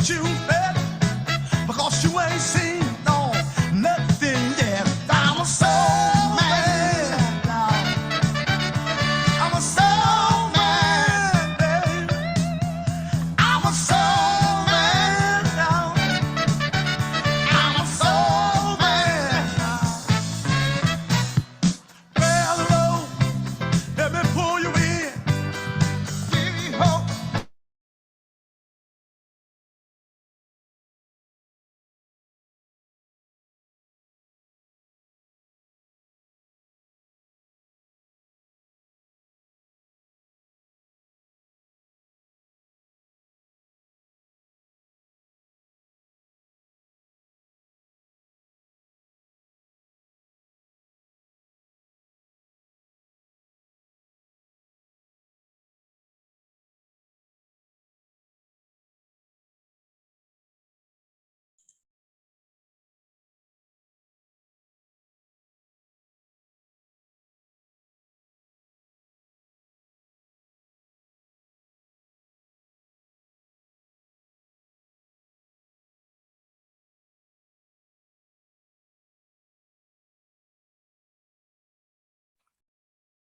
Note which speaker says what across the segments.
Speaker 1: you bet, because you ain't seen no nothing yet. I'm a soul man. I'm a soul man, baby. I'm a soul man. I'm a soul man. Well, hello, let me pull you in. Give you hope.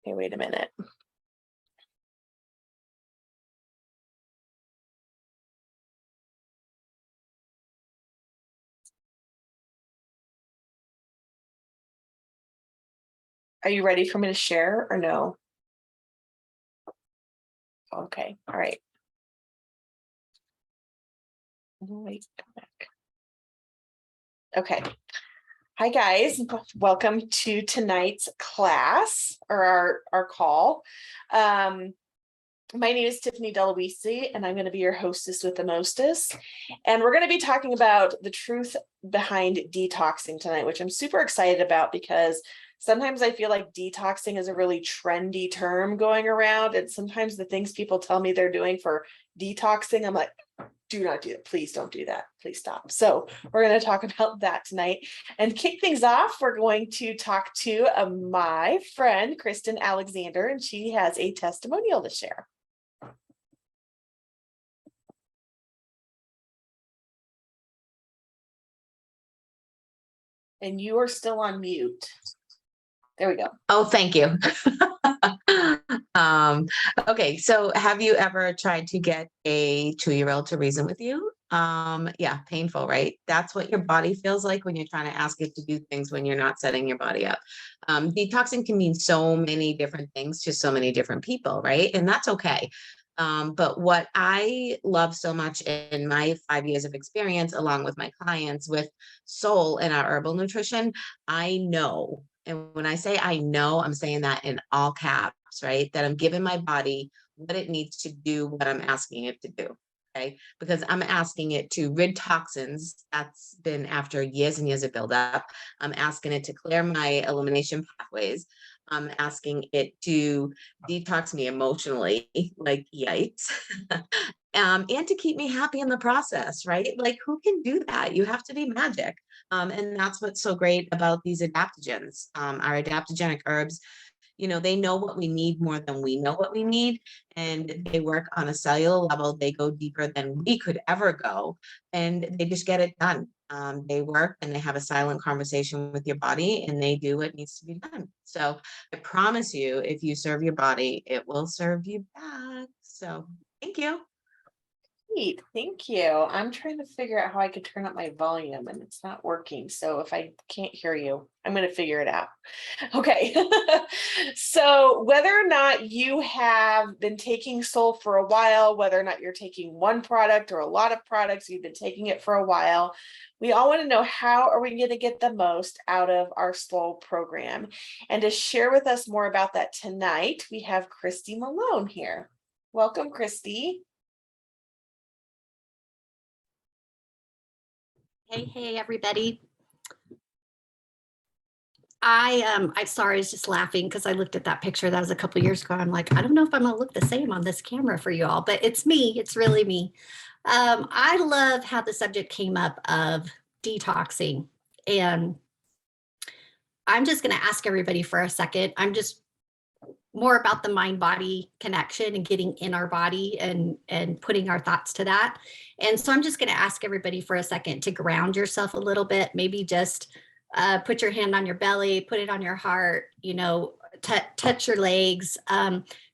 Speaker 2: Okay, wait a minute. Are you ready for me to share or no? Okay, all right. Wait, come back. Okay. Hi guys, welcome to tonight's class or our call. My name is Tiffany Deloise, and I'm going to be your hostess with the mostest. And we're going to be talking about the truth behind detoxing tonight, which I'm super excited about because sometimes I feel like detoxing is a really trendy term going around. And sometimes the things people tell me they're doing for detoxing, I'm like, do not do that. Please don't do that. Please stop. So we're going to talk about that tonight and kick things off. We're going to talk to my friend, Kristin Alexander, and she has a testimonial to share. And you are still on mute. There we go.
Speaker 3: Oh, thank you. Okay, so have you ever tried to get a 2-year-old to reason with you? Yeah, painful, right? That's what your body feels like when you're trying to ask it to do things when you're not setting your body up. Detoxing can mean so many different things to so many different people, right? And that's okay. But what I love so much in my 5 years of experience, along with my clients with Solle and our herbal nutrition, I know. And when I say I know, I'm saying that in all caps, right? That I'm giving my body what it needs to do, what I'm asking it to do. Okay. Because I'm asking it to rid toxins. That's been after years and years of buildup. I'm asking it to clear my elimination pathways. I'm asking it to detox me emotionally, like yikes. And to keep me happy in the process, right? Like, who can do that? You have to be magic. And that's what's so great about these adaptogens. Our adaptogenic herbs, you know, they know what we need more than we know what we need. And they work on a cellular level. They go deeper than we could ever go. And they just get it done. They work and they have a silent conversation with your body and they do what needs to be done. So I promise you, if you serve your body, it will serve you back. So thank you.
Speaker 2: Great, thank you. I'm trying to figure out how I could turn up my volume and it's not working. So if I can't hear you, I'm going to figure it out. Okay. So whether or not you have been taking Solle for a while, whether or not you're taking one product or a lot of products, you've been taking it for a while, we all want to know, how are we going to get the most out of our Solle program? And to share with us more about that tonight, we have Christy Malone here. Welcome, Christy.
Speaker 4: Hey, everybody. I'm sorry, I was just laughing because I looked at that picture that was a couple years ago. I'm like, I don't know if I'm gonna look the same on this camera for you all, but it's me. It's really me. I love how the subject came up of detoxing, and I'm just gonna ask everybody for a second. I'm just more about the mind body connection and getting in our body and putting our thoughts to that. And so I'm just going to ask everybody for a second to ground yourself a little bit, maybe just put your hand on your belly, put it on your heart, you know, touch your legs,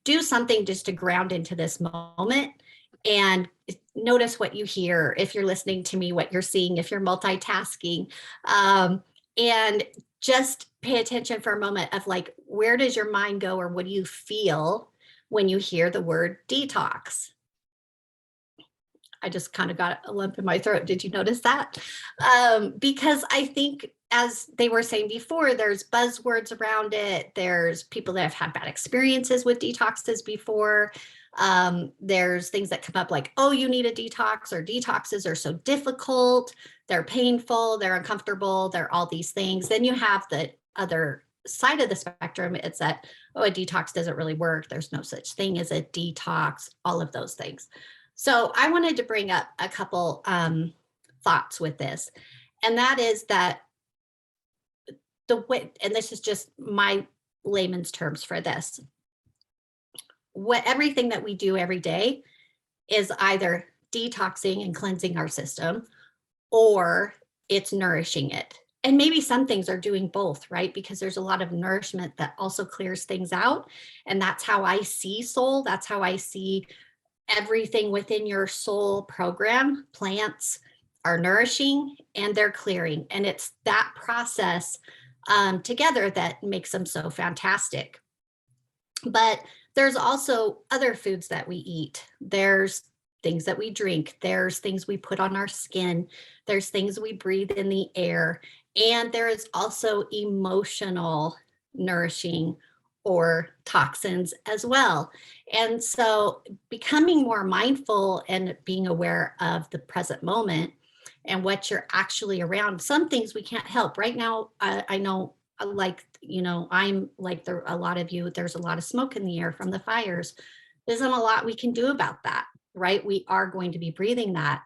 Speaker 4: do something just to ground into this moment and notice what you hear. If you're listening to me, what you're seeing, if you're multitasking, and just pay attention for a moment of like, where does your mind go, or what do you feel when you hear the word detox? I just kind of got a lump in my throat. Did you notice that? Because I think, as they were saying before, there's buzzwords around it. There's people that have had bad experiences with detoxes before. There's things that come up like, oh, you need a detox, or detoxes are so difficult, they're painful, they're uncomfortable, they're all these things. Then you have the other side of the spectrum. It's that, oh, a detox doesn't really work. There's no such thing as a detox, all of those things. So I wanted to bring up a couple thoughts with this. And that is that the way, and this is just my layman's terms for this, everything that we do every day is either detoxing and cleansing our system, or it's nourishing it. And maybe some things are doing both, right? Because there's a lot of nourishment that also clears things out. And that's how I see Solle. That's how I see everything within your Solle program. Plants are nourishing and they're clearing. And it's that process together that makes them so fantastic. But there's also other foods that we eat. There's things that we drink. There's things we put on our skin. There's things we breathe in the air. And there is also emotional nourishing or toxins as well. And so becoming more mindful and being aware of the present moment and what you're actually around. Some things we can't help right now. I know, like, you know, I'm like a lot of you, there's a lot of smoke in the air from the fires. There isn't a lot we can do about that, right? We are going to be breathing that,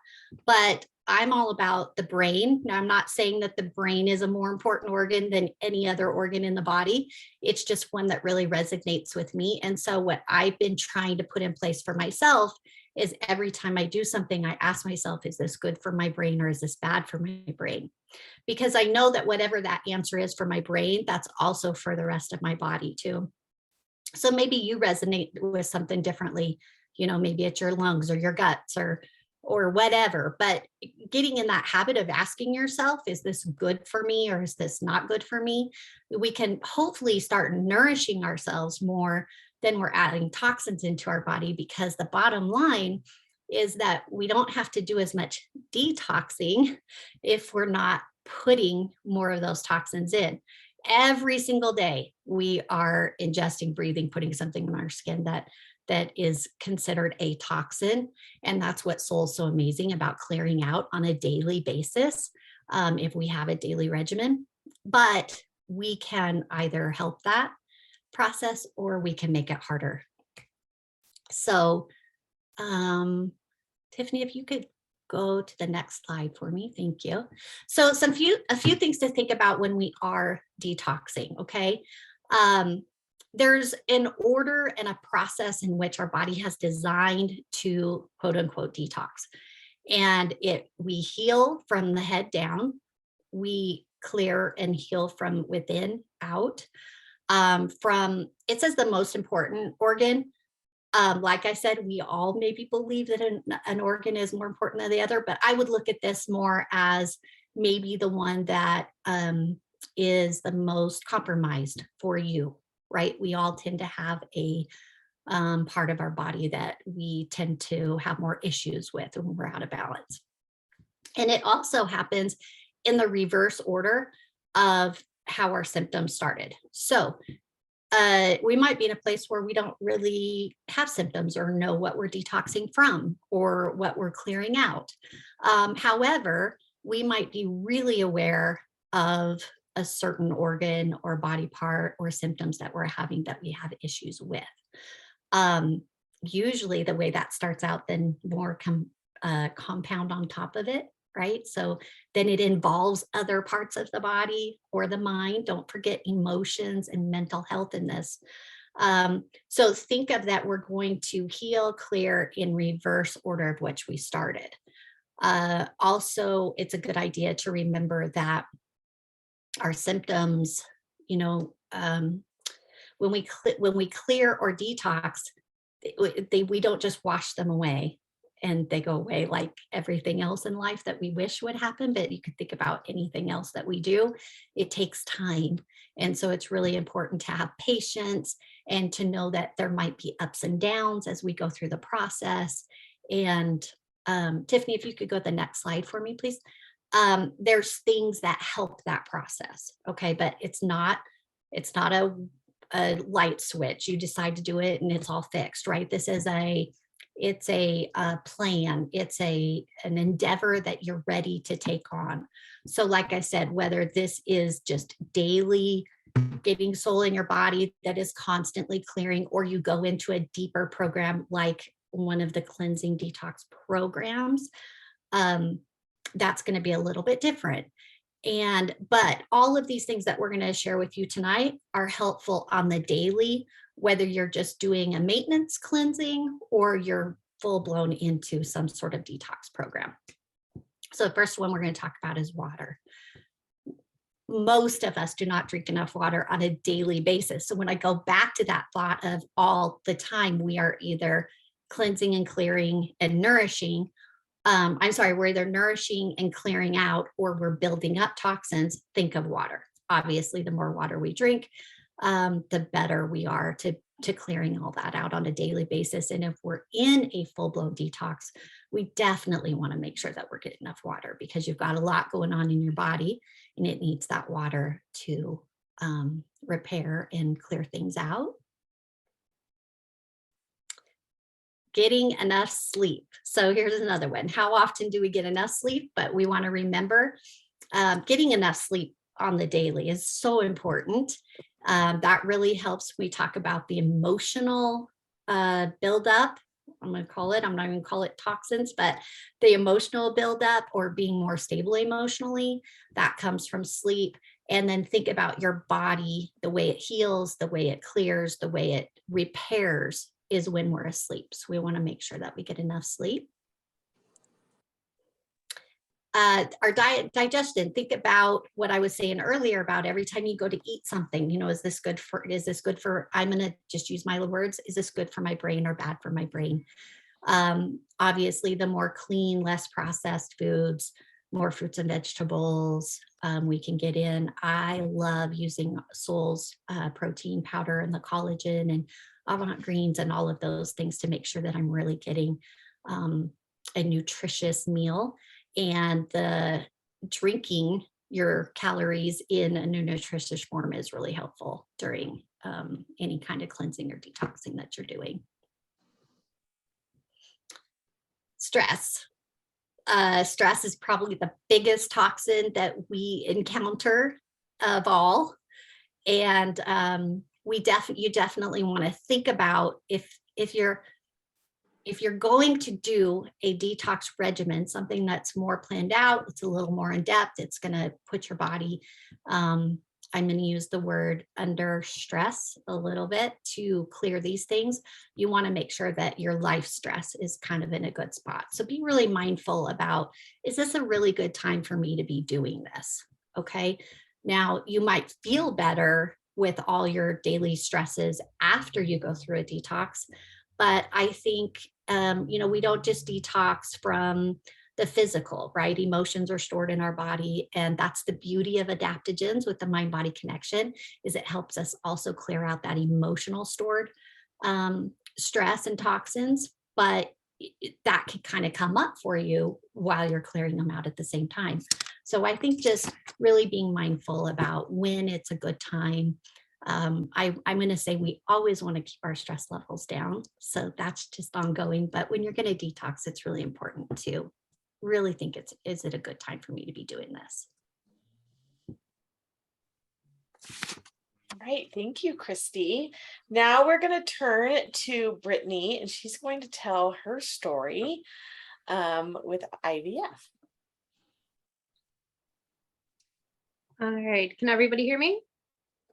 Speaker 4: but I'm all about the brain. Now, I'm not saying that the brain is a more important organ than any other organ in the body. It's just one that really resonates with me. And so what I've been trying to put in place for myself is every time I do something, I ask myself, is this good for my brain or is this bad for my brain? Because I know that whatever that answer is for my brain, that's also for the rest of my body too. So maybe you resonate with something differently, you know, maybe it's your lungs or your guts or whatever, but getting in that habit of asking yourself, is this good for me or is this not good for me? We can hopefully start nourishing ourselves more than we're adding toxins into our body, because the bottom line is that we don't have to do as much detoxing if we're not putting more of those toxins in. Every single day we are ingesting, breathing, putting something on our skin that is considered a toxin. And that's what Solle's so amazing about clearing out on a daily basis, if we have a daily regimen. But we can either help that process or we can make it harder. So Tiffany, if you could go to the next slide for me. Thank you. So a few things to think about when we are detoxing, okay? There's an order and a process in which our body has designed to quote unquote detox. And we heal from the head down, we clear and heal from within out. It says the most important organ. Like I said, we all maybe believe that an organ is more important than the other, but I would look at this more as maybe the one that is the most compromised for you, right? We all tend to have a part of our body that we tend to have more issues with when we're out of balance. And it also happens in the reverse order of how our symptoms started. So we might be in a place where we don't really have symptoms or know what we're detoxing from or what we're clearing out. However, we might be really aware of a certain organ or body part or symptoms that we're having that we have issues with. Usually the way that starts out, then more compound on top of it, right? So then it involves other parts of the body or the mind. Don't forget emotions and mental health in this. So think of that, we're going to heal, clear in reverse order of which we started. Also, it's a good idea to remember that our symptoms, you know, when we clear or detox, we don't just wash them away and they go away like everything else in life that we wish would happen. But you could think about anything else that we do. It takes time. And so it's really important to have patience and to know that there might be ups and downs as we go through the process. And Tiffany, if you could go to the next slide for me, please. There's things that help that process. Okay. But it's not a light switch. You decide to do it and it's all fixed, right? This is it's a plan. It's an endeavor that you're ready to take on. So like I said, whether this is just daily getting Solle in your body that is constantly clearing, or you go into a deeper program like one of the cleansing detox programs, that's going to be a little bit different. But all of these things that we're going to share with you tonight are helpful on the daily, whether you're just doing a maintenance cleansing or you're full blown into some sort of detox program. So the first one we're going to talk about is water. Most of us do not drink enough water on a daily basis. So when I go back to that thought of all the time, we are either cleansing and clearing and nourishing. We're either nourishing and clearing out, or we're building up toxins. Think of water. Obviously, the more water we drink, the better we are to clearing all that out on a daily basis. And if we're in a full-blown detox, we definitely want to make sure that we're getting enough water, because you've got a lot going on in your body and it needs that water to repair and clear things out. Getting enough sleep. So here's another one. How often do we get enough sleep? But we want to remember getting enough sleep on the daily is so important. That really helps. We talk about the emotional buildup. I'm not even going to call it toxins, but the emotional buildup or being more stable emotionally, that comes from sleep. And then think about your body, the way it heals, the way it clears, the way it repairs is when we're asleep. So we want to make sure that we get enough sleep. Our digestion, think about what I was saying earlier about every time you go to eat something, is this good for, I'm going to just use my words, is this good for my brain or bad for my brain? Obviously, the more clean, less processed foods, more fruits and vegetables we can get in. I love using Solle's protein powder and the collagen and avant greens and all of those things to make sure that I'm really getting a nutritious meal. And the drinking your calories in a nutritious form is really helpful during any kind of cleansing or detoxing that you're doing. Stress. Stress is probably the biggest toxin that we encounter of all. And you definitely want to think about if you're going to do a detox regimen, something that's more planned out, it's a little more in depth, it's going to put your body, I'm going to use the word under stress a little bit to clear these things. You want to make sure that your life stress is kind of in a good spot. So be really mindful about, is this a really good time for me to be doing this? Okay. Now you might feel better with all your daily stresses after you go through a detox. But I think, we don't just detox from the physical, right? Emotions are stored in our body. And that's the beauty of adaptogens with the mind-body connection, is it helps us also clear out that emotional stored stress and toxins. But that can kind of come up for you while you're clearing them out at the same time. So I think just really being mindful about when it's a good time. I'm going to say we always want to keep our stress levels down. So that's just ongoing. But when you're going to detox, it's really important to really think, is it a good time for me to be doing this?
Speaker 2: All right. Thank you, Christy. Now we're going to turn to Brittany, and she's going to tell her story with IVF.
Speaker 5: All right. Can everybody hear me?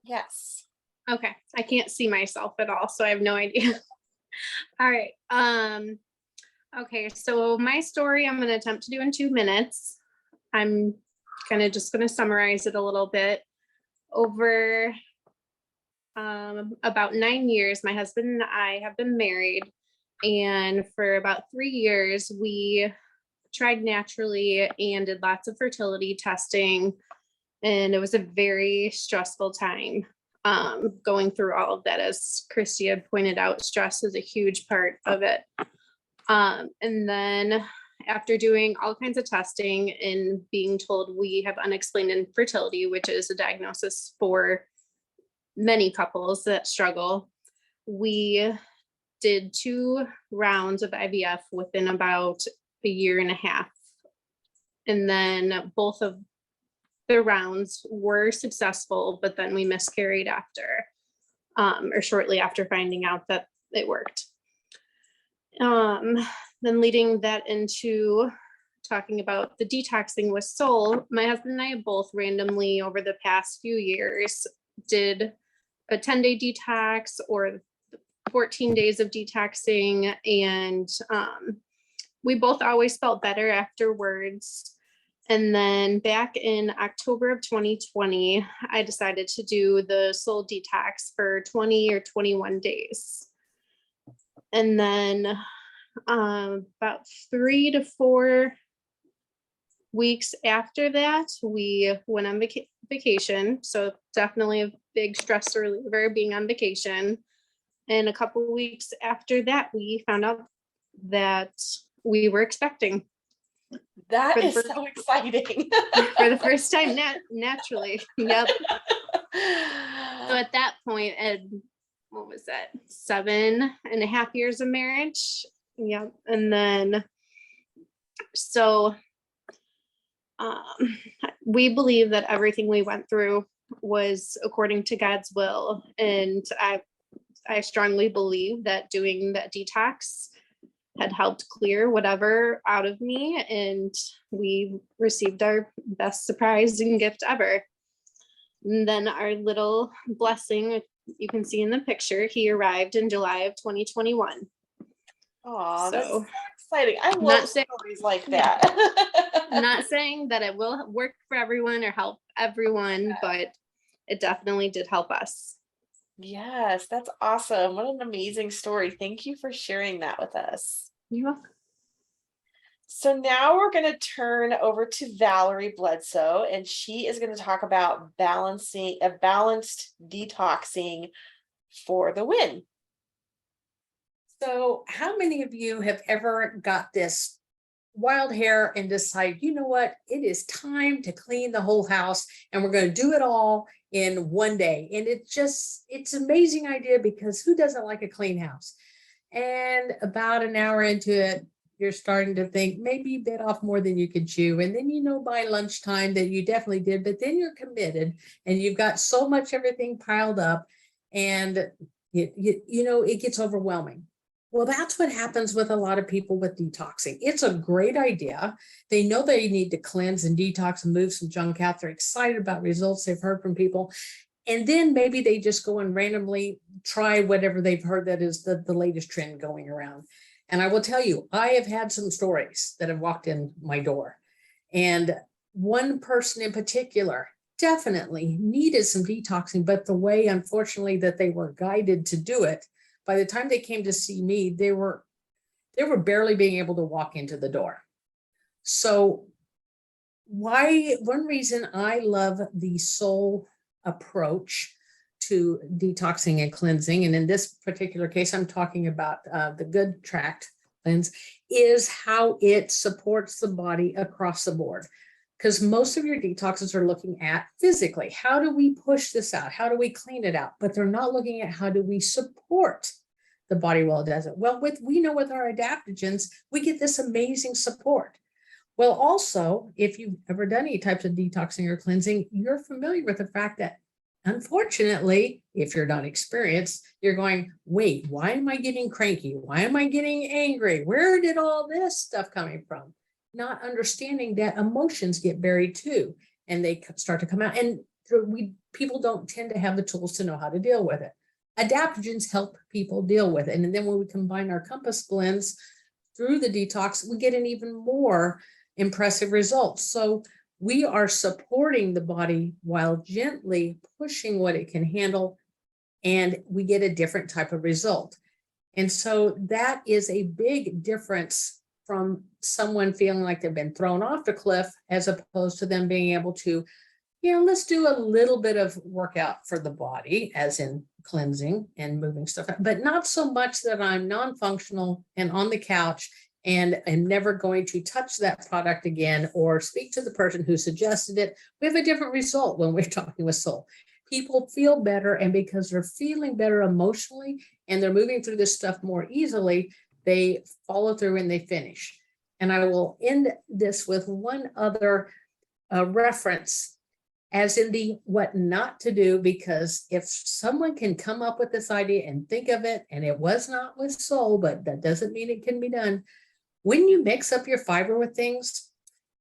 Speaker 2: Yes.
Speaker 5: Okay, I can't see myself at all, so I have no idea. All right. Okay, so my story I'm going to attempt to do in 2 minutes. I'm kind of just going to summarize it a little bit. Over about 9 years, my husband and I have been married, and for about 3 years, we tried naturally and did lots of fertility testing, and it was a very stressful time going through all of that. As Christy had pointed out, stress is a huge part of it. And then after doing all kinds of testing and being told we have unexplained infertility, which is a diagnosis for many couples that struggle, we did 2 rounds of IVF within about a year and a half. And then both of the rounds were successful, but then we miscarried after, or shortly after finding out that it worked. Then leading that into talking about the detoxing with Solle, my husband and I both randomly over the past few years did a 10-day detox or 14 days of detoxing. And we both always felt better afterwards. And then back in October of 2020, I decided to do the Solle detox for 20 or 21 days. And then about 3 to 4 weeks after that, we went on vacation. So definitely a big stress reliever being on vacation. And a couple of weeks after that, we found out that we were expecting.
Speaker 2: That
Speaker 5: For the
Speaker 2: is
Speaker 5: first-
Speaker 2: so exciting.
Speaker 5: For the first time, naturally. Yep. So at that point, what was that? 7.5 years of marriage. Yep. And then, so we believe that everything we went through was according to God's will. And I strongly believe that doing that detox had helped clear whatever out of me, and we received our best surprise and gift ever. And then our little blessing, you can see in the picture, he arrived in July of 2021.
Speaker 2: Oh, that's so
Speaker 5: So
Speaker 2: exciting. I
Speaker 5: not
Speaker 2: love
Speaker 5: saying-
Speaker 2: stories like that.
Speaker 5: I'm not saying that it will work for everyone or help everyone, but it definitely did help us.
Speaker 2: Yes, that's awesome. What an amazing story. Thank you for sharing that with us.
Speaker 5: You're welcome.
Speaker 2: So now we're going to turn over to Valerie Bledsoe, and she is going to talk about balancing a balanced detoxing for the win.
Speaker 6: So how many of you have ever got this wild hair and decide, you know what, it is time to clean the whole house and we're going to do it all in one day? And it's an amazing idea, because who doesn't like a clean house? And about an hour into it, you're starting to think maybe you bit off more than you could chew. And then, by lunchtime that you definitely did, but then you're committed and you've got so much everything piled up, and it gets overwhelming. Well, that's what happens with a lot of people with detoxing. It's a great idea. They know they need to cleanse and detox and move some junk out. They're excited about results they've heard from people. And then maybe they just go and randomly try whatever they've heard that is the latest trend going around. And I will tell you, I have had some stories that have walked in my door. And one person in particular definitely needed some detoxing, but the way, unfortunately, that they were guided to do it, by the time they came to see me, they were barely being able to walk into the door. So one reason I love the Solle approach to detoxing and cleansing, and in this particular case, I'm talking about the good Tract cleanse, is how it supports the body across the board. Because most of your detoxes are looking at physically, how do we push this out? How do we clean it out? But they're not looking at how do we support the body while it does it. Well, we know with our adaptogens, we get this amazing support. Well, also, if you've ever done any types of detoxing or cleansing, you're familiar with the fact that, unfortunately, if you're not experienced, you're going, wait, why am I getting cranky? Why am I getting angry? Where did all this stuff coming from? Not understanding that emotions get buried too, and they start to come out. And people don't tend to have the tools to know how to deal with it. Adaptogens help people deal with it. And then when we combine our compass blends through the detox, we get an even more impressive result. So we are supporting the body while gently pushing what it can handle, and we get a different type of result. And so that is a big difference from someone feeling like they've been thrown off the cliff, as opposed to them being able to, let's do a little bit of workout for the body, as in cleansing and moving stuff, but not so much that I'm non-functional and on the couch and I'm never going to touch that product again or speak to the person who suggested it. We have a different result when we're talking with Solle. People feel better, and because they're feeling better emotionally and they're moving through this stuff more easily, they follow through and they finish. And I will end this with one other reference, as in the what not to do, because if someone can come up with this idea and think of it, and it was not with Solle, but that doesn't mean it can be done. When you mix up your fiber with things,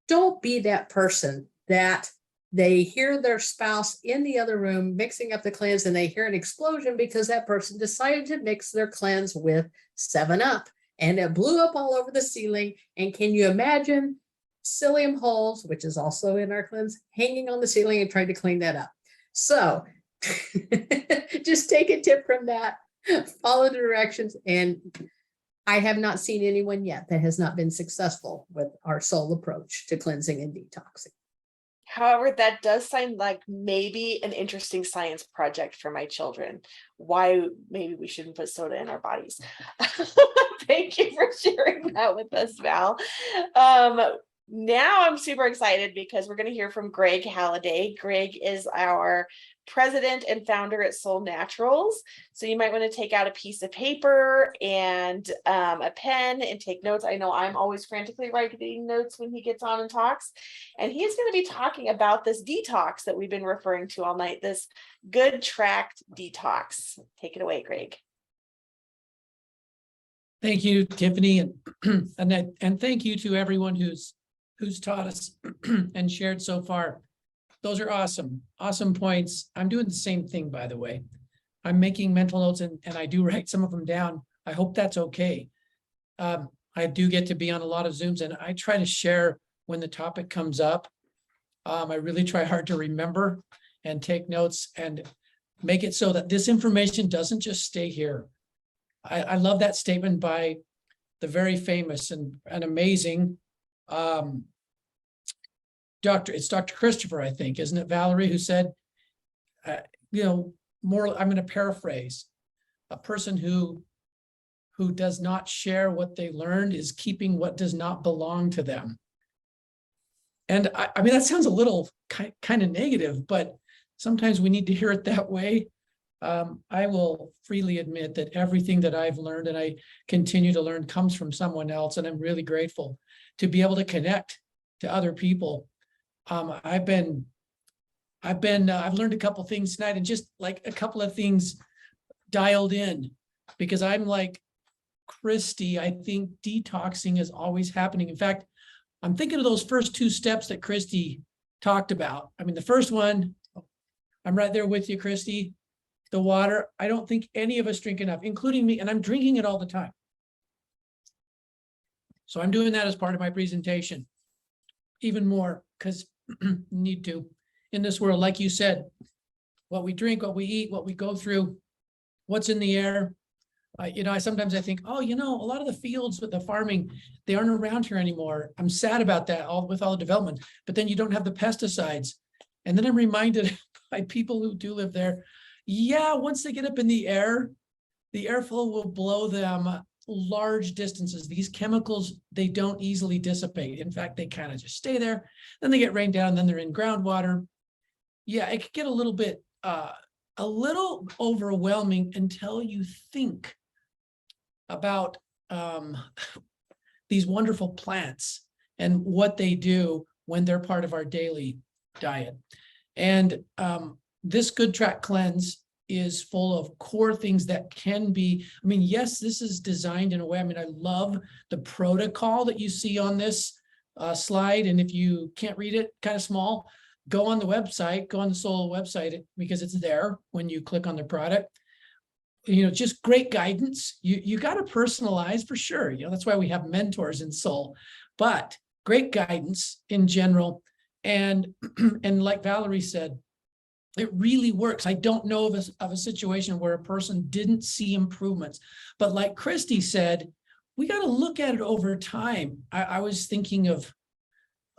Speaker 6: don't be that person that they hear their spouse in the other room mixing up the cleanse and they hear an explosion because that person decided to mix their cleanse with 7-Up and it blew up all over the ceiling. And can you imagine psyllium hulls, which is also in our cleanse, hanging on the ceiling and trying to clean that up? So just take a tip from that, follow the directions. And I have not seen anyone yet that has not been successful with our Solle approach to cleansing and detoxing.
Speaker 2: However, that does sound like maybe an interesting science project for my children. Why maybe we shouldn't put soda in our bodies. Thank you for sharing that with us, Val. Now I'm super excited because we're going to hear from Greg Halliday. Greg is our president and founder at Solle Naturals. So you might want to take out a piece of paper and a pen and take notes. I know I'm always frantically writing notes when he gets on and talks. And he's going to be talking about this detox that we've been referring to all night, this good Tract detox. Take it away, Greg.
Speaker 7: Thank you, Tiffany, and thank you to everyone who's taught us and shared so far. Those are awesome points. I'm doing the same thing, by the way. I'm making mental notes and I do write some of them down. I hope that's okay. I do get to be on a lot of Zooms and I try to share when the topic comes up. I really try hard to remember and take notes and make it so that this information doesn't just stay here. I love that statement by the very famous and amazing it's Dr. Christopher, I think, isn't it, Valerie, who said, more, I'm going to paraphrase, a person who does not share what they learned is keeping what does not belong to them. And I mean, that sounds a little kind of negative, but sometimes we need to hear it that way. I will freely admit that everything that I've learned and I continue to learn comes from someone else. And I'm really grateful to be able to connect to other people. I've learned a couple things tonight and just like a couple of things dialed in because I'm like Christy. I think detoxing is always happening. In fact, I'm thinking of those first 2 steps that Christy talked about. I mean, the first one, I'm right there with you, Christy. The water, I don't think any of us drink enough, including me, and I'm drinking it all the time. So I'm doing that as part of my presentation. Even more, because need to. In this world, like you said, what we drink, what we eat, what we go through, what's in the air. I sometimes I think, a lot of the fields with the farming, they aren't around here anymore. I'm sad about that, with all the development. But then you don't have the pesticides. And then I'm reminded by people who do live there, yeah, once they get up in the airflow will blow them large distances. These chemicals, they don't easily dissipate. In fact, they kind of just stay there. Then they get rained down, then they're in groundwater. Yeah, it could get a little overwhelming until you think about these wonderful plants and what they do when they're part of our daily diet. And this good Tract cleanse is full of core things that can be, yes, this is designed in a way, I love the protocol that you see on this slide. And if you can't read it, kind of small, go on the website, go on the Solle website, because it's there when you click on the product. Just great guidance. You got to personalize for sure. That's why we have mentors in Solle, but great guidance in general. And like Valerie said, it really works. I don't know of a situation where a person didn't see improvements, but like Christy said, we got to look at it over time. I was thinking of,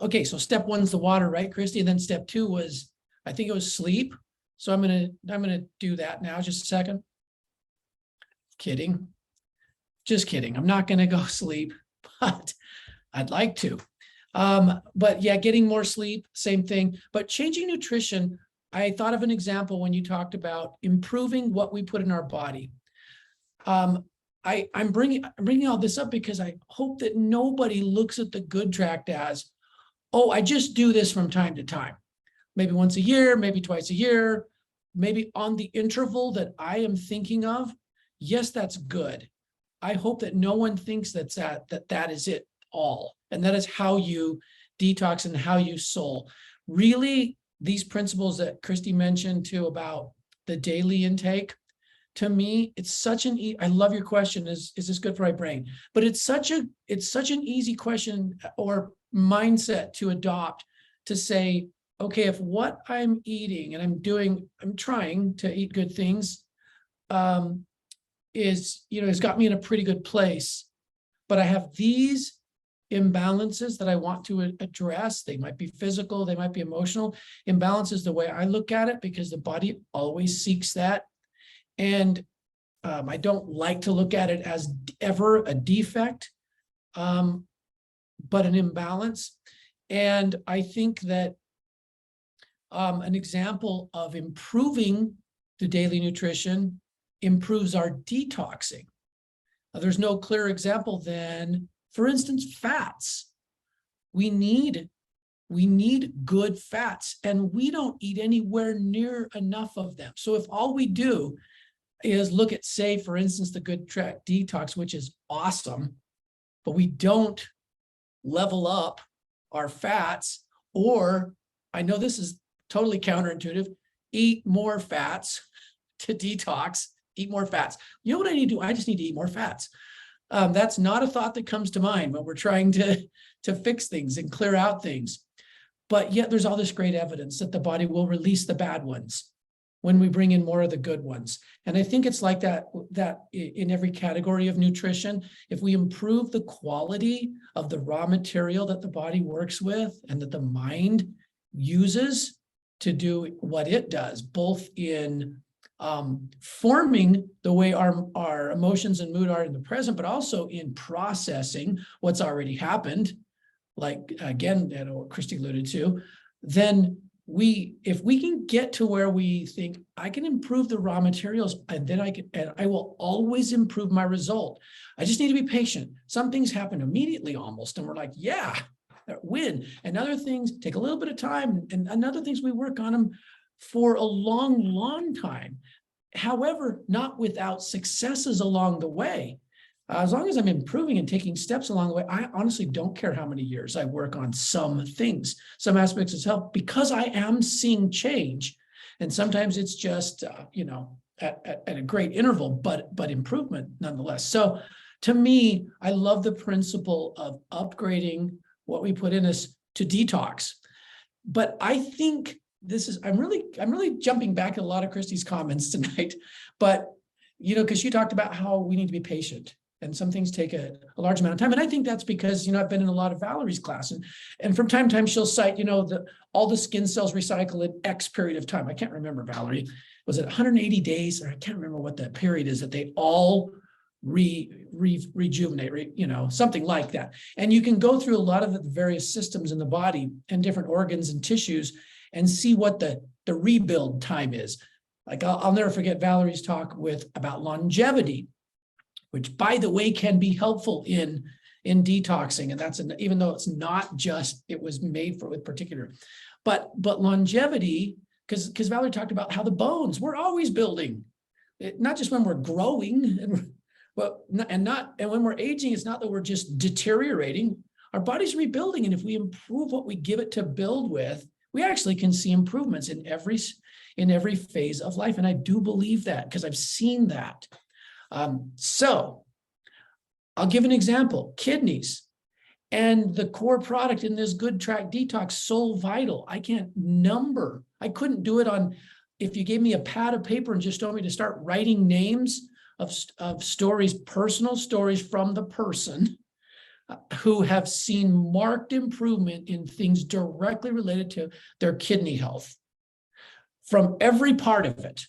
Speaker 7: okay, so step 1's the water, right, Christy? And then step 2 was, I think it was sleep. So I'm gonna do that now. Just a second. Kidding. Just kidding. I'm not gonna go sleep, but I'd like to. But yeah, getting more sleep, same thing. But changing nutrition, I thought of an example when you talked about improving what we put in our body. I'm bringing all this up because I hope that nobody looks at the Good Tract as, oh, I just do this from time to time. Maybe once a year, maybe twice a year, maybe on the interval that I am thinking of. Yes, that's good. I hope that no one thinks that is it all. And that is how you detox and how you Solle. Really, these principles that Christy mentioned too about the daily intake, to me, it's such an I love your question, is this good for my brain? But it's such an easy question or mindset to adopt, to say, okay, if what I'm eating and I'm trying to eat good things, has got me in a pretty good place, but I have these imbalances that I want to address. They might be physical, they might be emotional. Imbalance is the way I look at it, because the body always seeks that. And I don't like to look at it as ever a defect, but an imbalance. And I think that an example of improving the daily nutrition improves our detoxing. There's no clearer example than, for instance, fats. We need good fats, and we don't eat anywhere near enough of them. So if all we do is look at, say, for instance, the Good Tract Detox, which is awesome, but we don't level up our fats, or, I know this is totally counterintuitive, eat more fats to detox, eat more fats. You know what I need to do? I just need to eat more fats. That's not a thought that comes to mind when we're trying to fix things and clear out things. But yet there's all this great evidence that the body will release the bad ones when we bring in more of the good ones. And I think it's like that in every category of nutrition. If we improve the quality of the raw material that the body works with and that the mind uses to do what it does, both in forming the way our emotions and mood are in the present, but also in processing what's already happened, like, again, what Christy alluded to, then if we can get to where we think, I can improve the raw materials, and then I will always improve my result. I just need to be patient. Some things happen immediately almost, and we're like, yeah, win. And other things take a little bit of time, and other things we work on them for a long, long time. However, not without successes along the way. As long as I'm improving and taking steps along the way, I honestly don't care how many years I work on some things, some aspects of health, because I am seeing change. And sometimes it's just, at a great interval, but improvement nonetheless. So to me, I love the principle of upgrading what we put in us to detox. But I think I'm really jumping back at a lot of Christy's comments tonight, but, because she talked about how we need to be patient. And some things take a large amount of time. And I think that's because, I've been in a lot of Valerie's class, and from time to time she'll cite, all the skin cells recycle in X period of time. I can't remember, Valerie, was it 180 days? Or I can't remember what that period is that they all rejuvenate, something like that. And you can go through a lot of the various systems in the body and different organs and tissues and see what the rebuild time is. Like I'll never forget Valerie's talk about longevity, which, by the way, can be helpful in detoxing. And that's even though it's not just, it was made with particular, but longevity, because Valerie talked about how the bones, we're always building, not just when we're growing and when we're aging. It's not that we're just deteriorating. Our body's rebuilding. And if we improve what we give it to build with, we actually can see improvements in every phase of life. And I do believe that because I've seen that. So I'll give an example, kidneys. And the core product in this Good Tract Detox, Solle Vital. I couldn't do it on, if you gave me a pad of paper and just told me to start writing names of stories, personal stories from the person who have seen marked improvement in things directly related to their kidney health. From every part of it,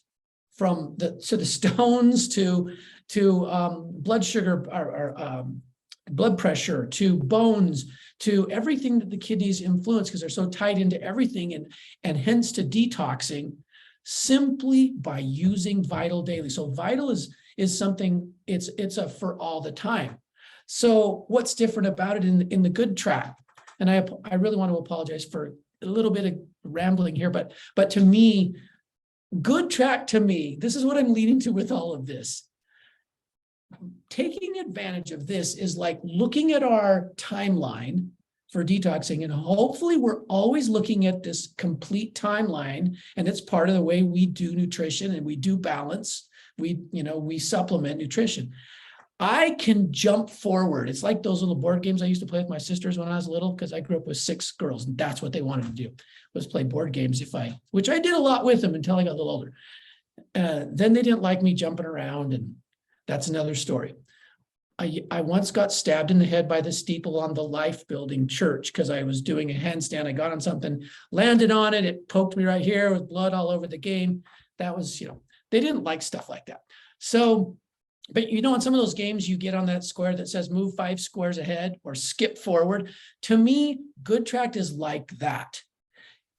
Speaker 7: from the stones to blood sugar or blood pressure, to bones, to everything that the kidneys influence, because they're so tied into everything, and hence to detoxing, simply by using Vital daily. So Vital is something, it's a for all the time. So what's different about it in the Good Tract? And I really want to apologize for a little bit of rambling here, but to me, Good Tract, to me, this is what I'm leading to with all of this. Taking advantage of this is like looking at our timeline for detoxing, and hopefully we're always looking at this complete timeline, and it's part of the way we do nutrition and we do balance. We supplement nutrition. I can jump forward. It's like those little board games I used to play with my sisters when I was little, because I grew up with 6 girls, and that's what they wanted to do, was play board games, which I did a lot with them until I got a little older. Then they didn't like me jumping around, and that's another story. I once got stabbed in the head by the steeple on the Life Building church because I was doing a handstand. I got on something, landed on it. It poked me right here with blood all over the game. That was, they didn't like stuff like that. So, but in some of those games, you get on that square that says move 5 squares ahead or skip forward. To me, Good Tract is like that,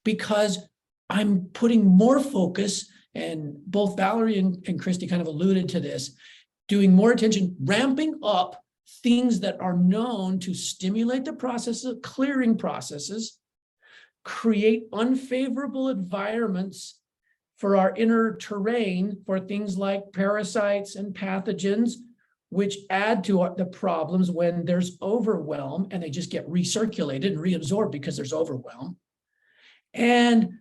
Speaker 7: because I'm putting more focus, and both Valerie and Christy kind of alluded to this, doing more attention, ramping up things that are known to stimulate the process of clearing processes, create unfavorable environments for our inner terrain for things like parasites and pathogens, which add to the problems when there's overwhelm and they just get recirculated and reabsorbed because there's overwhelm. And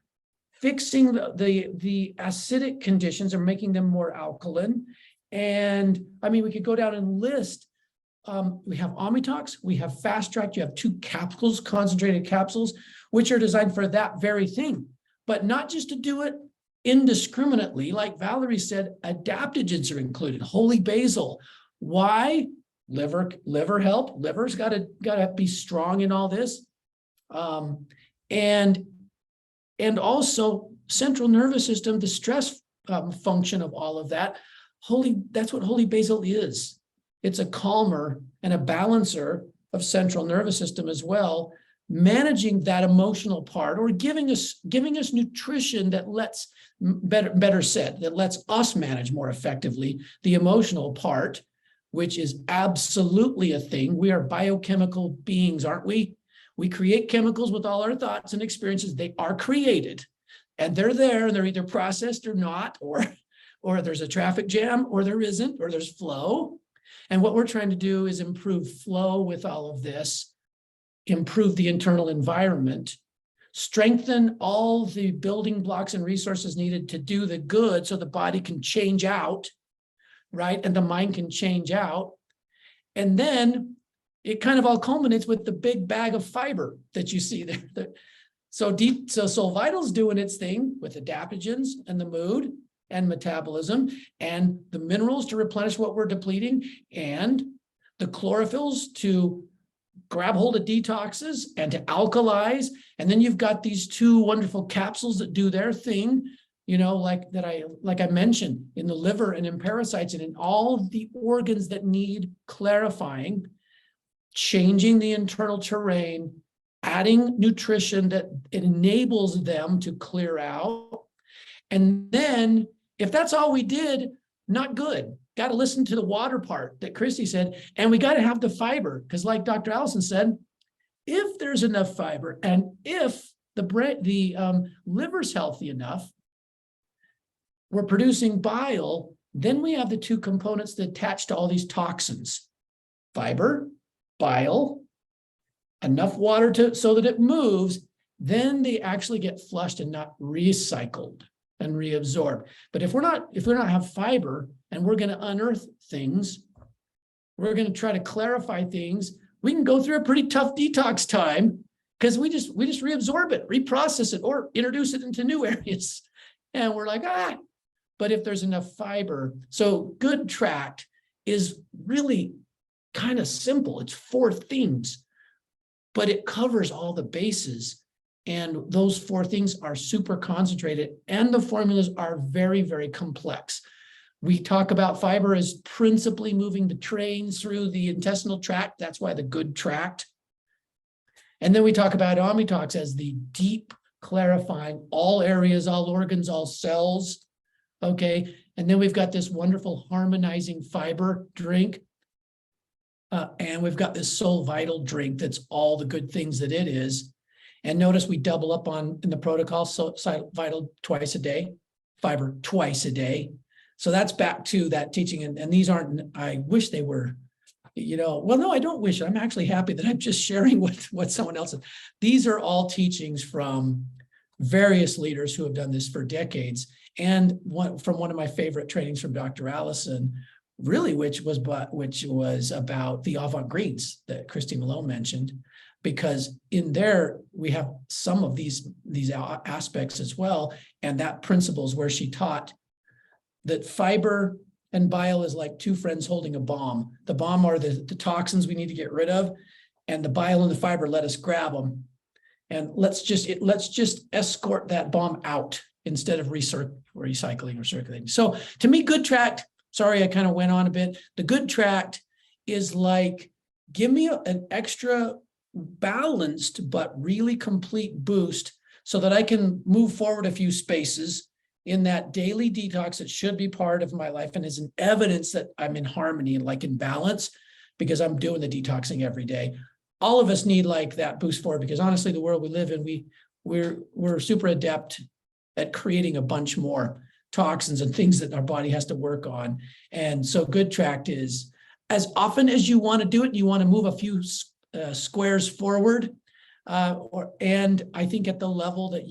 Speaker 7: fixing the acidic conditions or making them more alkaline. And we could go down and list. We have Omnitox, we have Fast Tract, you have 2 capsules, concentrated capsules, which are designed for that very thing, but not just to do it indiscriminately. Like Valerie said, adaptogens are included, holy basil. Why? Liver help. Liver's got to be strong in all this. And also central nervous system, the stress function of all of that. That's what holy basil is. It's a calmer and a balancer of central nervous system as well, managing that emotional part, or giving us nutrition that lets, better said, that lets us manage more effectively the emotional part, which is absolutely a thing. We are biochemical beings, aren't we? We create chemicals with all our thoughts and experiences. They are created, and they're there, and they're either processed or not, or there's a traffic jam, or there isn't, or there's flow. And what we're trying to do is improve flow with all of this, improve the internal environment, strengthen all the building blocks and resources needed to do the good so the body can change out, right? And the mind can change out. And then it kind of all culminates with the big bag of fiber that you see there. So Solle Vital's doing its thing with adaptogens and the mood and metabolism and the minerals to replenish what we're depleting, and the chlorophylls to grab hold of detoxes and to alkalize. And then you've got these 2 wonderful capsules that do their thing, like I mentioned, in the liver and in parasites and in all the organs that need clarifying, changing the internal terrain, adding nutrition that it enables them to clear out. And then if that's all we did, not good. Got to listen to the water part that Christy said, and we got to have the fiber, because like Dr. Allison said, if there's enough fiber and if the liver's healthy enough, we're producing bile, then we have the 2 components that attach to all these toxins: fiber, bile, enough water so that it moves, then they actually get flushed and not recycled and reabsorbed. But if we're not have fiber and we're going to unearth things, we're going to try to clarify things, we can go through a pretty tough detox time because we just reabsorb it, reprocess it, or introduce it into new areas. And we're like, but if there's enough fiber, so good tract is really kind of simple. It's 4 things, but it covers all the bases. And those 4 things are super concentrated, and the formulas are very, very complex. We talk about fiber as principally moving the trains through the intestinal tract. That's why the good tract. And then we talk about Omnitox as the deep clarifying all areas, all organs, all cells. Okay. And then we've got this wonderful harmonizing fiber drink. And we've got this Soul Vital drink that's all the good things that it is. And notice we double up on in the protocol, so Vital twice a day, fiber twice a day. So that's back to that teaching. And these aren't, I wish they were, well, no, I don't wish. I'm actually happy that I'm just sharing what someone else. These are all teachings from various leaders who have done this for decades. And from one of my favorite trainings from Dr. Allison, really, which was about the avant-greens that Christy Malone mentioned, because in there we have some of these aspects as well. And that principle is where she taught that fiber and bile is like 2 friends holding a bomb. The bomb are the toxins we need to get rid of, and the bile and the fiber let us grab them. And let's just escort that bomb out instead of recycling or circulating. So to me, good tract, sorry, I kind of went on a bit. The good tract is like, give me an extra balanced but really complete boost so that I can move forward a few spaces in that daily detox that should be part of my life and is an evidence that I'm in harmony and like in balance because I'm doing the detoxing every day. All of us need like that boost forward because honestly, the world we live in, we're super adept at creating a bunch more toxins and things that our body has to work on. And so good tract is as often as you want to do it, you want to move a few squares forward. And I think at the level that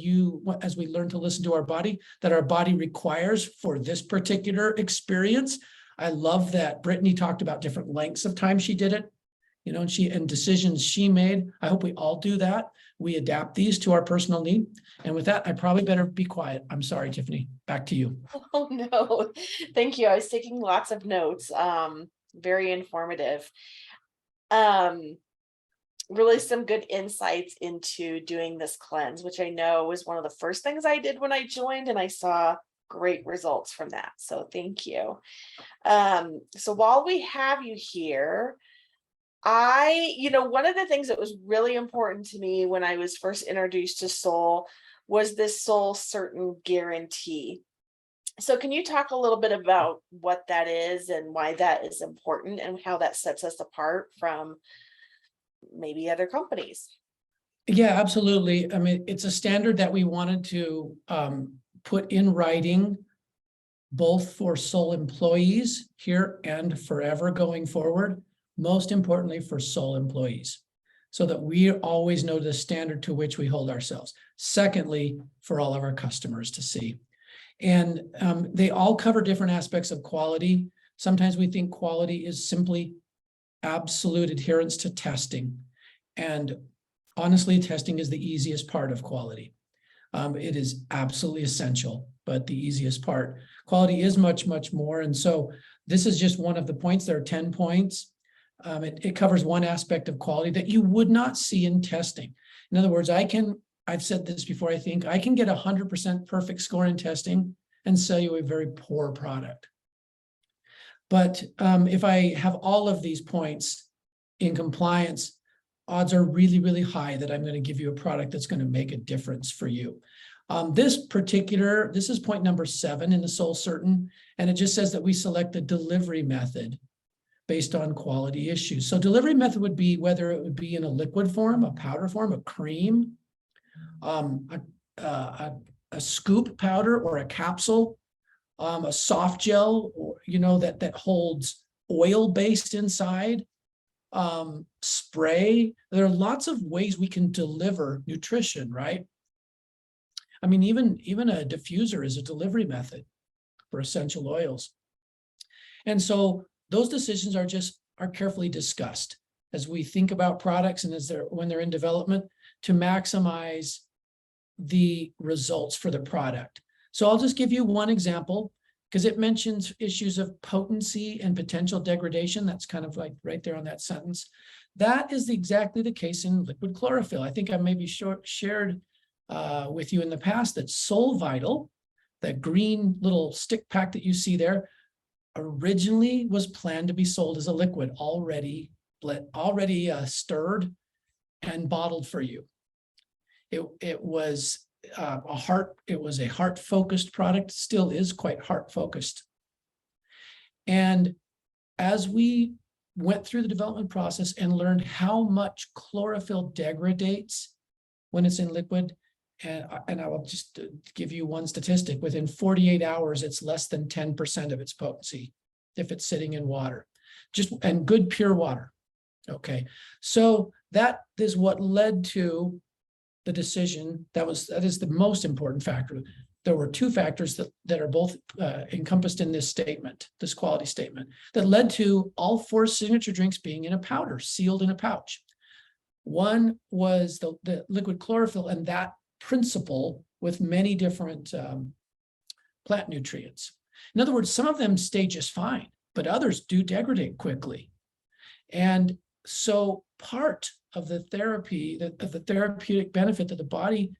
Speaker 7: as we learn to listen to our body, that our body requires for this particular experience. I love that Brittany talked about different lengths of time she did it, and decisions she made. I hope we all do that. We adapt these to our personal need. And with that, I probably better be quiet. I'm sorry, Tiffany, back to you.
Speaker 2: Oh, no, thank you. I was taking lots of notes. Very informative. Really some good insights into doing this cleanse, which I know was one of the first things I did when I joined, and I saw great results from that. So thank you. So while we have you here, one of the things that was really important to me when I was first introduced to Solle was this Solle Certain guarantee. So can you talk a little bit about what that is and why that is important and how that sets us apart from maybe other companies?
Speaker 7: Yeah, absolutely. I mean, it's a standard that we wanted to put in writing, both for Solle employees here and forever going forward. Most importantly for Solle employees, so that we always know the standard to which we hold ourselves. Secondly, for all of our customers to see. And they all cover different aspects of quality. Sometimes we think quality is simply absolute adherence to testing. And honestly, testing is the easiest part of quality. It is absolutely essential, but the easiest part. Quality is much, much more. And so this is just one of the points. There are 10 points. It covers one aspect of quality that you would not see in testing. In other words, I've said this before, I think I can get 100% perfect score in testing and sell you a very poor product. But if I have all of these points in compliance, odds are really, really high that I'm going to give you a product that's going to make a difference for you. This is point number 7 in the Solle Certain, and it just says that we select the delivery method based on quality issues. So delivery method would be whether it would be in a liquid form, a powder form, a cream, a scoop powder or a capsule, a soft gel, or, that holds oil based inside, spray. There are lots of ways we can deliver nutrition, right? I mean, even a diffuser is a delivery method for essential oils. And so those decisions are carefully discussed as we think about products and when they're in development to maximize the results for the product. So I'll just give you one example because it mentions issues of potency and potential degradation. That's kind of like right there on that sentence. That is exactly the case in liquid chlorophyll. I think I maybe shared with you in the past that Solle Vital, that green little stick pack that you see there, originally was planned to be sold as a liquid, already stirred and bottled for you. It was a heart-focused product, still is quite heart-focused. And as we went through the development process and learned how much chlorophyll degradates when it's in liquid, and I will just give you one statistic, within 48 hours, it's less than 10% of its potency if it's sitting in water, and good pure water. Okay, so that is what led to the decision. That is the most important factor. There were two factors that are both encompassed in this statement, this quality statement, that led to all 4 signature drinks being in a powder, sealed in a pouch. One was the liquid chlorophyll and that principle with many different plant nutrients. In other words, some of them stay just fine, but others do degrade quickly. And so part of the therapy, of the therapeutic benefit that the body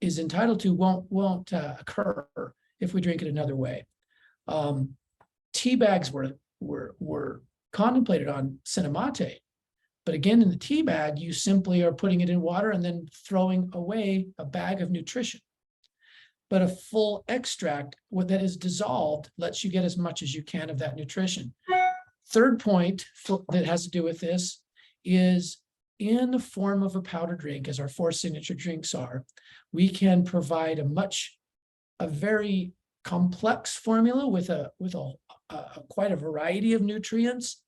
Speaker 7: is entitled to won't occur if we drink it another way. Tea bags were contemplated on Cinemate, but again, in the tea bag, you simply are putting it in water and then throwing away a bag of nutrition. But a full extract that is dissolved lets you get as much as you can of that nutrition. Third point that has to do with this is in the form of a powder drink, as our 4 signature drinks are, we can provide a very complex formula with quite a variety of nutrients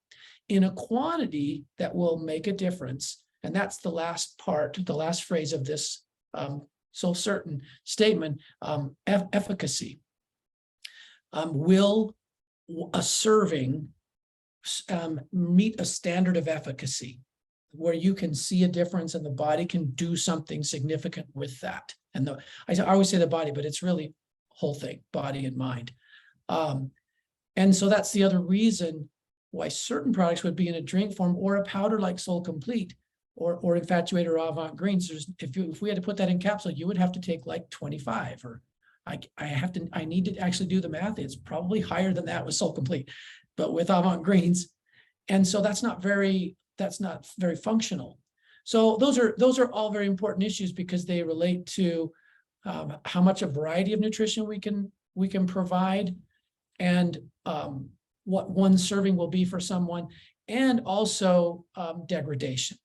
Speaker 7: in a quantity that will make a difference. And that's the last part, the last phrase of this so certain statement, efficacy. Will a serving meet a standard of efficacy where you can see a difference and the body can do something significant with that? And I always say the body, but it's really whole thing, body and mind. And so that's the other reason why certain products would be in a drink form or a powder like Solle Complete or Infatuate or Avant Greens. If we had to put that in capsule, you would have to take like 25, or I need to actually do the math. It's probably higher than that with Solle Complete, but with Avant Greens. And so that's not very functional. So those are all very important issues because they relate to how much a variety of nutrition we can provide, and what one serving will be for someone, and also degradation.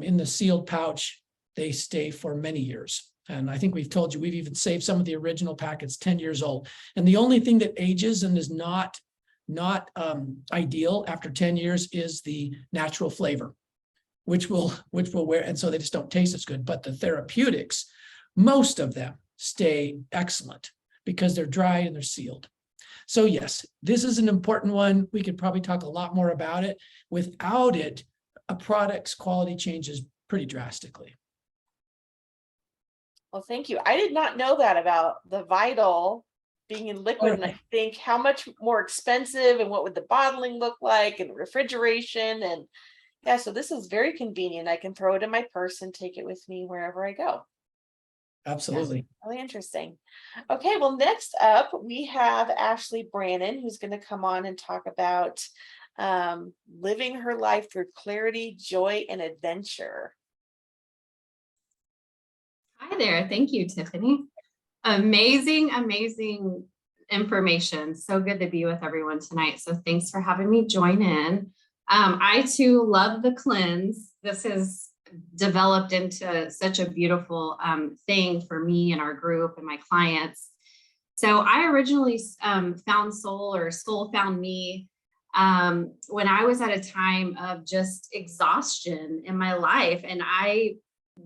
Speaker 7: In the sealed pouch, they stay for many years. And I think we've told you, we've even saved some of the original packets 10 years old. And the only thing that ages and is not ideal after 10 years is the natural flavor, which will wear, and so they just don't taste as good. But the therapeutics, most of them stay excellent because they're dry and they're sealed. So yes, this is an important one. We could probably talk a lot more about it. Without it, a product's quality changes pretty drastically.
Speaker 2: Well, thank you. I did not know that about the Vital being in liquid. And I think how much more expensive and what would the bottling look like and refrigeration. And yeah, so this is very convenient. I can throw it in my purse and take it with me wherever I go.
Speaker 7: Absolutely.
Speaker 2: Yeah, really interesting. Okay, well, next up we have Ashley Brannon, who's going to come on and talk about living her life through clarity, joy, and adventure.
Speaker 8: Hi there. Thank you, Tiffany. Amazing information. So good to be with everyone tonight. So thanks for having me join in. I too love the cleanse. This has developed into such a beautiful thing for me and our group and my clients. So I originally found Solle, or Solle found me, when I was at a time of just exhaustion in my life, and I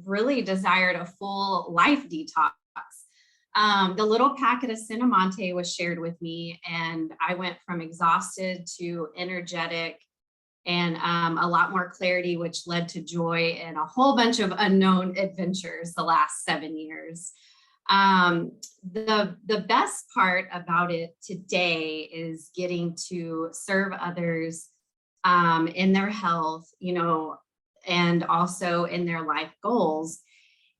Speaker 8: really desired a full life detox. The little packet of Cinnamon was shared with me, and I went from exhausted to energetic and a lot more clarity, which led to joy and a whole bunch of unknown adventures the last 7 years. The best part about it today is getting to serve others in their health, you know, and also in their life goals.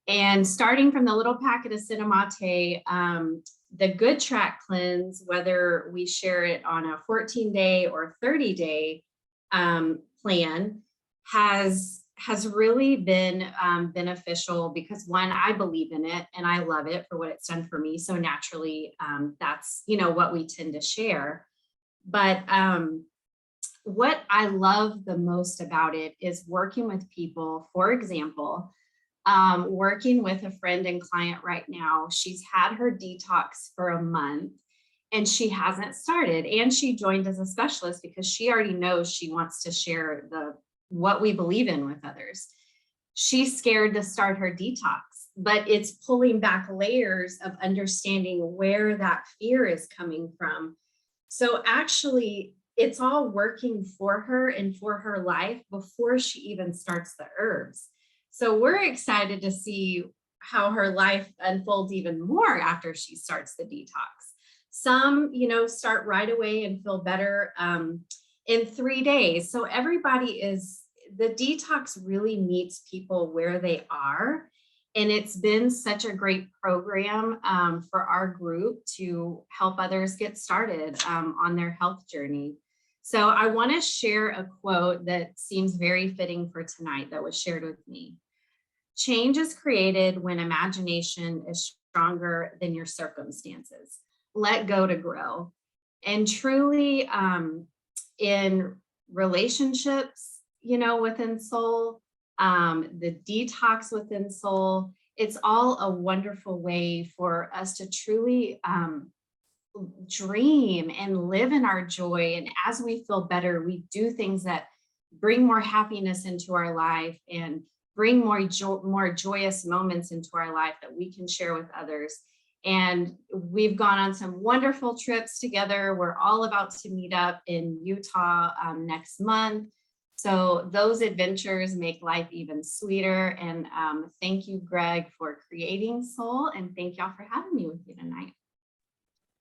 Speaker 8: And starting from the little packet of Cinnamon, the good Tract cleanse, whether we share it on a 14-day or 30-day plan, has really been beneficial because, one, I believe in it and I love it for what it's done for me. So naturally, that's, you know, what we tend to share. But what I love the most about it is working with people. For example, working with a friend and client right now. She's had her detox for a month and she hasn't started, and she joined as a specialist because she already knows she wants to share what we believe in with others. She's scared to start her detox, but it's pulling back layers of understanding where that fear is coming from. So actually, it's all working for her and for her life before she even starts the herbs. So we're excited to see how her life unfolds even more after she starts the detox. Some, you know, start right away and feel better in 3 days. So the detox really meets people where they are. And it's been such a great program for our group to help others get started on their health journey. So I want to share a quote that seems very fitting for tonight that was shared with me. Change is created when imagination is stronger than your circumstances. Let go to grow. And truly, in relationships, you know, within Soul, the detox within Soul, it's all a wonderful way for us to truly dream and live in our joy. And as we feel better, we do things that bring more happiness into our life and bring more joyous moments into our life that we can share with others. And we've gone on some wonderful trips together. We're all about to meet up in Utah next month. So those adventures make life even sweeter. And thank you, Greg, for creating Soul. And thank y'all for having me with you tonight.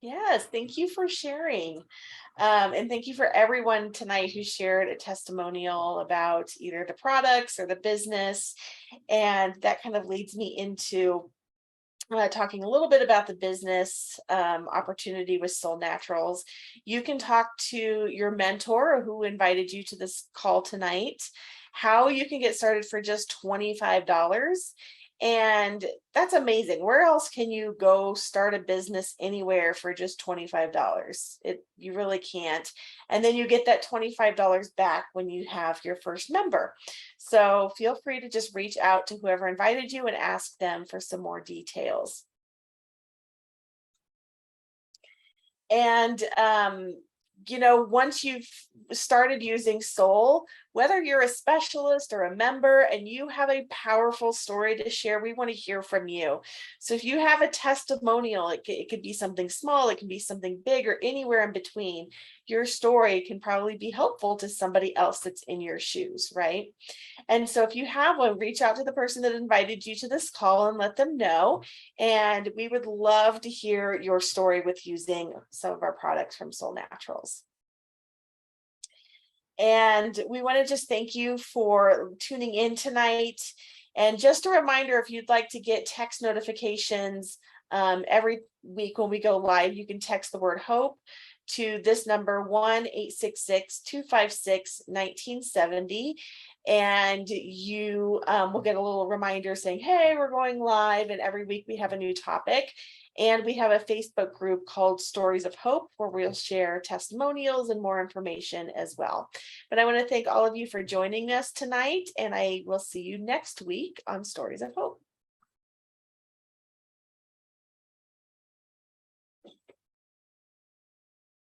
Speaker 2: Yes, thank you for sharing. And thank you for everyone tonight who shared a testimonial about either the products or the business. And that kind of leads me into talking a little bit about the business opportunity with Soul Naturals. You can talk to your mentor who invited you to this call tonight, how you can get started for just $25. And that's amazing. Where else can you go start a business anywhere for just $25? You really can't. And then you get that $25 back when you have your first member. So feel free to just reach out to whoever invited you and ask them for some more details. And you know, once you've started using Soul, whether you're a specialist or a member and you have a powerful story to share, we want to hear from you. So if you have a testimonial, it could be something small, it can be something big, or anywhere in between. Your story can probably be helpful to somebody else that's in your shoes, right? And so if you have one, reach out to the person that invited you to this call and let them know. And we would love to hear your story with using some of our products from Soul Naturals. And we want to just thank you for tuning in tonight. And just a reminder, if you'd like to get text notifications every week when we go live, you can text the word HOPE to this number 1-866-256-1970. And you will get a little reminder saying, hey, we're going live. And every week we have a new topic. And we have a Facebook group called Stories of Hope, where we'll share testimonials and more information as well. But I want to thank all of you for joining us tonight, and I will see you next week on Stories of Hope.